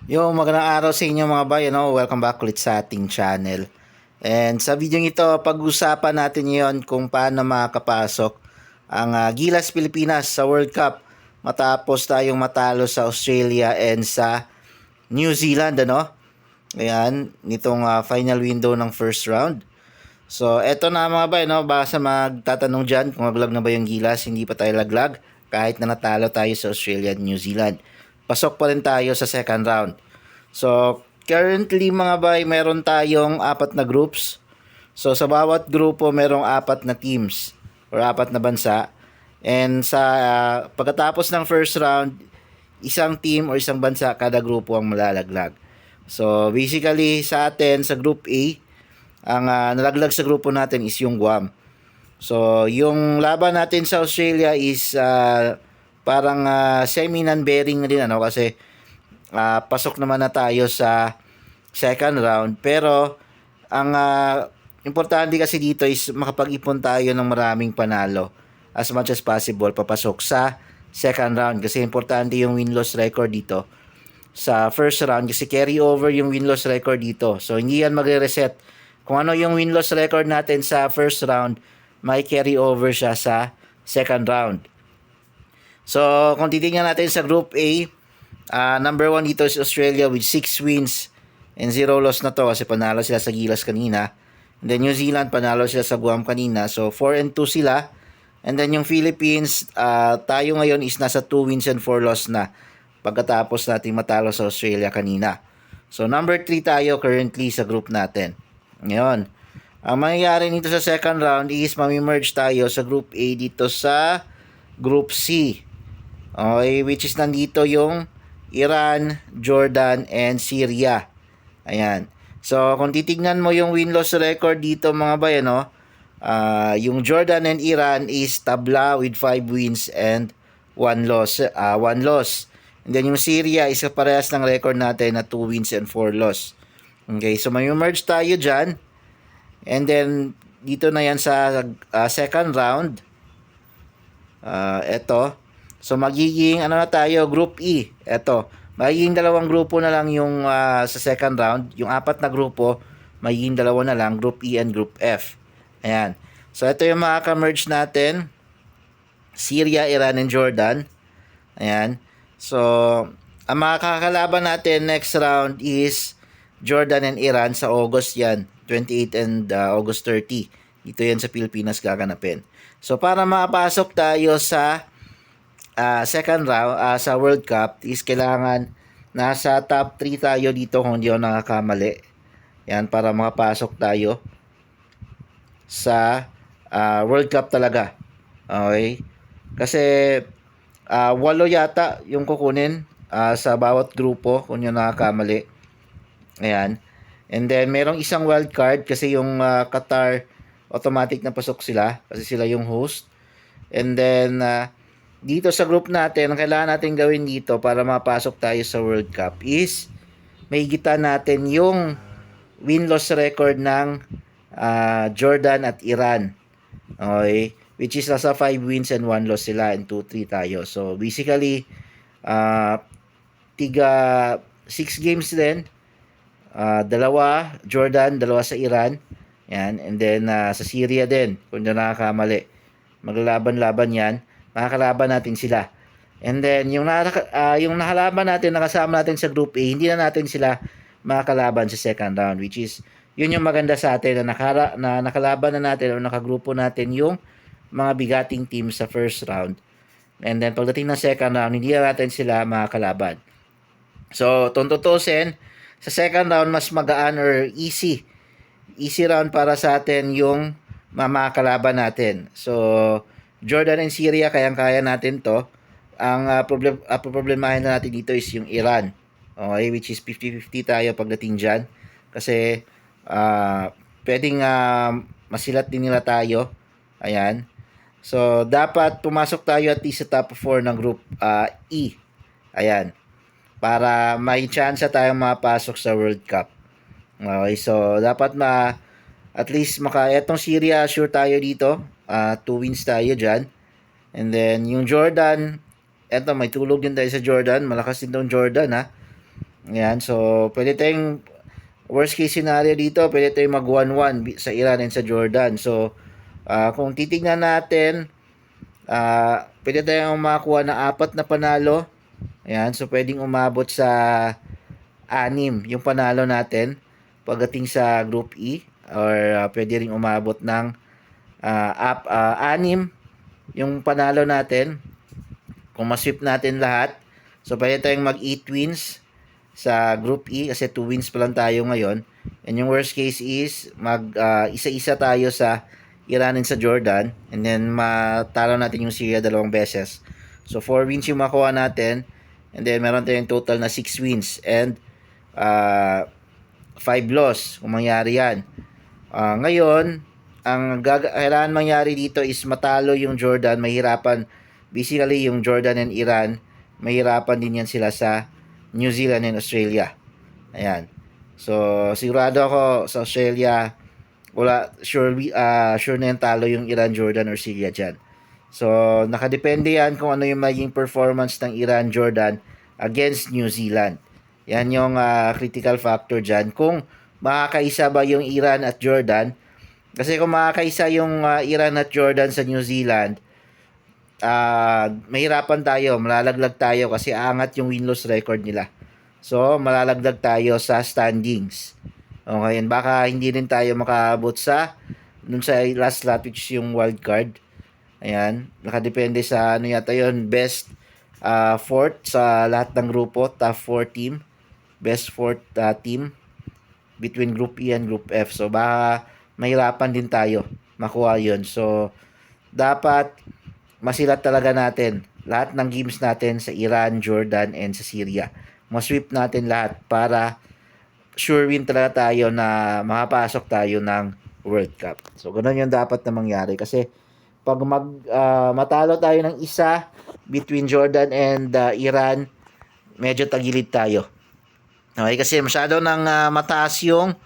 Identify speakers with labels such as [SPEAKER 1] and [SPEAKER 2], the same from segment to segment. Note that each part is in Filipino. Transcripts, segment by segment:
[SPEAKER 1] Magandang araw sa inyo mga bayan, no? Welcome back ulit sa ating channel. And sa video ito, pag-usapan natin ngayon kung paano makakapasok ang Gilas Pilipinas sa World Cup matapos tayong matalo sa Australia and sa New Zealand, ano? Ayan, nitong final window ng first round. So, eto na mga bayan, no? Baka sa magtatanong dyan kung naglag na ba yung Gilas, hindi pa tayo laglag kahit na natalo tayo sa Australia at New Zealand. Pasok pa rin tayo sa second round. So, currently mga bay, meron tayong apat na groups. So, sa bawat grupo, merong apat na teams or apat na bansa. And sa pagkatapos ng first round, isang team or isang bansa kada grupo ang malalaglag. So, basically sa atin, sa Group A, ang nalaglag sa grupo natin is yung Guam. So, yung laban natin sa Australia is parang semi non-bearing na din, ano, kasi pasok naman na tayo sa second round. Pero ang importante kasi dito is makapag-ipon tayo ng maraming panalo as much as possible papasok sa second round, kasi importante yung win-loss record dito sa first round, kasi carry over yung win-loss record dito. So hindi yan magre-reset. Kung ano yung win-loss record natin sa first round, may carry over siya sa second round. So kung titingnan natin sa Group A, number 1 dito is Australia with 6 wins and 0 loss na to, kasi panalo sila sa Gilas kanina. And then New Zealand, panalo sila sa Guam kanina. So 4 and 2 sila. And then yung Philippines, tayo ngayon is nasa 2 wins and 4 loss na pagkatapos nating matalo sa Australia kanina. So number 3 tayo currently sa group natin. Ngayon, ang mangyayari nito sa second round is mami-merge tayo sa Group A dito sa Group C. Okay, which is nandito yung Iran, Jordan, and Syria. Ayan. So, kung titignan mo yung win-loss record dito mga bayan, no? Yung Jordan and Iran is tabla with 5 wins and 1 loss. And then yung Syria is parehas ng record natin na 2 wins and 4 loss. Okay, so may merge tayo dyan. And then, dito na yan sa second round. Eto. So magiging ano na tayo, Group E. Eto, magiging dalawang grupo na lang yung sa second round. Yung apat na grupo, magiging dalawa na lang, Group E and Group F. Ayan. So ito yung makaka-merge natin. Syria, Iran, and Jordan. Ayan. So ang makakalaban natin next round is Jordan and Iran sa August yan. 28 and August 30. Dito yan sa Pilipinas gaganapin. So para makapasok tayo sa second round sa World Cup is kailangan nasa top 3 tayo dito kung hindi ako nakakamali. Yan, para makapasok tayo sa World Cup talaga. Okay? Kasi 8 yata yung kukunin sa bawat grupo kung hindi nakakamali. Ayan. And then merong isang wild card kasi yung Qatar automatic na pasok sila kasi sila yung host. And then dito sa group natin, ang kailangan natin gawin dito para mapasok tayo sa World Cup is may gitan natin yung win-loss record ng Jordan at Iran. Okay? Which is nasa 5 wins and 1 loss sila and 2-3 tayo. So basically, tiga 6 games din. Dalawa Jordan, dalawa sa Iran. Yan. And then sa Syria din, kung na nakakamali. Maglalaban-laban yan. Makakalaban natin sila. And then yung nakalaban natin, nakasama natin sa Group A, hindi na natin sila makakalaban sa second round, which is yun yung maganda sa atin na nakalaban na natin o nakagrupo natin yung mga bigating team sa first round. And then pagdating ng second round, hindi na natin sila makakalaban. So, tuntutusin, sa second round mas magaan or easy round para sa atin yung makakalaban natin. So, Jordan and Syria, kayang-kaya natin to. Ang problemahin na natin dito is yung Iran. Okay, which is 50-50 tayo pagdating dyan. Kasi pwedeng masilat din nila tayo. Ayan. So, dapat pumasok tayo at least sa top 4 ng Group E. Ayan. Para may chance tayong mapasok sa World Cup. Okay, so dapat at least etong Syria, sure tayo dito. 2 wins tayo dyan. And then, yung Jordan, eto, may tulog din tayo sa Jordan. Malakas din tong Jordan, ha. Ayan, so pwede tayong worst case scenario dito, pwede tayong mag 1-1 sa Iran and sa Jordan. So kung titingnan natin, pwede tayong makakuha ng 4 na panalo. Ayan, so pwedeng umabot sa 6 yung panalo natin pagdating sa Group E, or pwede ring umabot ng 6 yung panalo natin kung masweep natin lahat. So pwede tayong mag 8 wins sa Group E kasi 2 wins pa lang tayo ngayon. And yung worst case is mag isa-isa tayo sa Iran and sa Jordan, and then matalo natin yung Syria 2 beses. So 4 wins yung makuha natin, and then meron tayong total na 6 wins and 5 loss kung mangyari yan. Ngayon, ang kailangan mangyari dito is matalo yung Jordan, mahirapan. Basically, yung Jordan and Iran, mahirapan din yan sila sa New Zealand and Australia. Ayan. So, sigurado ako sa Australia, sure na yung talo yung Iran, Jordan, or Syria dyan. So, nakadepende yan kung ano yung maging performance ng Iran, Jordan against New Zealand. Yan yung critical factor dyan. Kung makakaisa ba yung Iran at Jordan, kasi kung makakaisa yung Iran at Jordan sa New Zealand, mahirapan tayo, malalaglag tayo kasi aangat yung win-loss record nila. So, malalaglag tayo sa standings. Okay, and baka hindi rin tayo makaabot sa dun sa last slot, which is yung wild card. Ayan, nakadepende sa ano yata yun, best fourth sa lahat ng grupo, top 4 team, best fourth team between Group E and Group F. So, baka mahirapan din tayo makuha yun. So, dapat masilat talaga natin lahat ng games natin sa Iran, Jordan, and sa Syria. Masweep natin lahat para sure win talaga tayo na makapasok tayo ng World Cup. So, ganun yung dapat na mangyari. Kasi, pag matalo tayo ng isa between Jordan and Iran, medyo tagilid tayo. Okay, kasi masyado nang mataas yung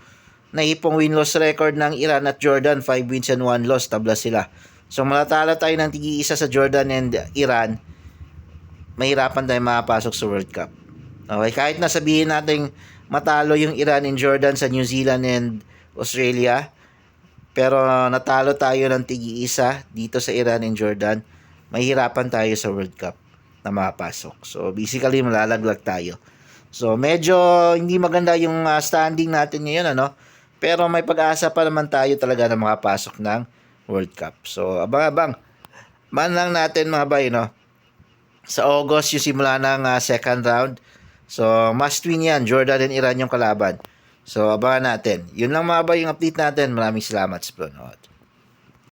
[SPEAKER 1] naipong win-loss record ng Iran at Jordan. 5 wins and 1 loss, tabla sila. So, matalo tayo ng tigi-isa sa Jordan and Iran, mahirapan tayo makapasok sa World Cup. Okay, kahit na sabihin natin matalo yung Iran and Jordan sa New Zealand and Australia, pero natalo tayo ng tigi-isa dito sa Iran and Jordan, mahirapan tayo sa World Cup na makapasok. So, basically, malalaglag tayo. So, medyo hindi maganda yung standing natin ngayon, ano? Pero may pag-asa pa naman tayo talaga na makapasok ng World Cup. So, abang-abang. Man lang natin mga bay, no? Sa August, yung simula ng second round. So, must win yan. Jordan and Iran yung kalaban. So, abangan natin. Yun lang mga bay yung update natin. Maraming salamat sa panonood.